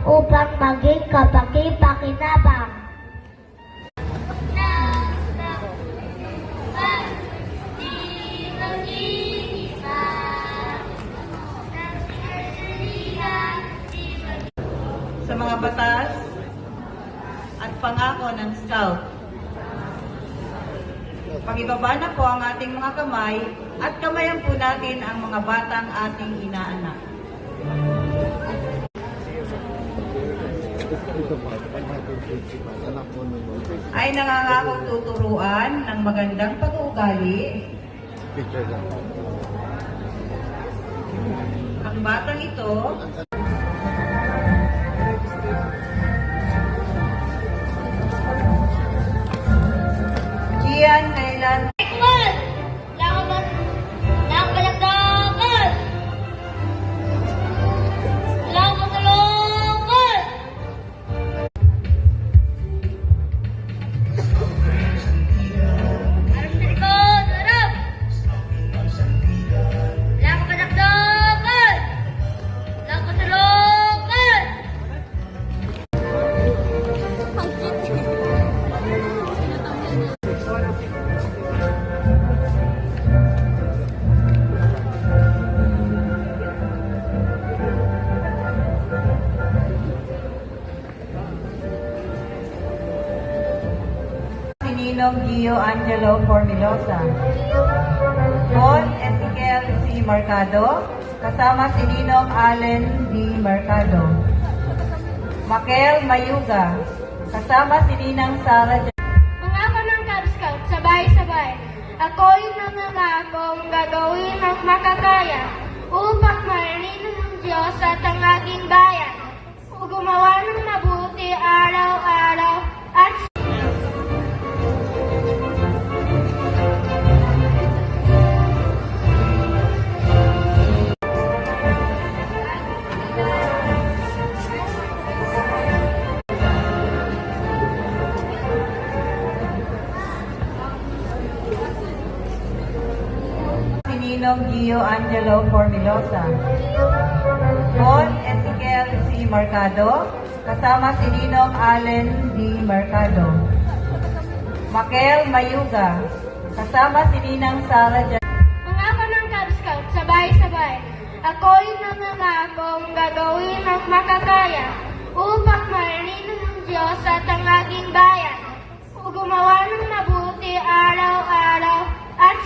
upang maging kapaki-pakinabang. Sa mga batas at pangako ng Scout. Pag-ibaba na po ang ating mga kamay at kamayan po natin ang mga batang ating inaanak. Ay nangangakong tuturuan ng magandang pag-uugali. Ang batang ito Gian kailan Ninong Gio Angelo Formilosa, Paul Ezequiel C. Mercado, kasama si Ninong Allen D. Mercado, Makel Mayuga, kasama si Ninang Sara. Pangako ng Cub Scout, sabay-sabay. Ako'y nangangakong gagawin ang makakaya upang marinig ng Diyos at ang aking bayan. O gumawa ng mabuti araw-araw at Ninong Gio Angelo Formilosa, Paul Ezequiel C. Mercado, kasama si Ninong Allen D. Mercado, Makel Mayuga, kasama si Ninang Sara. pangako ng Cub Scout, sabay-sabay. Ako'y nangangakong gagawin ang makakaya upang marinig ng Diyos at ang aking bayan. O gumawa ng mabuti araw-araw at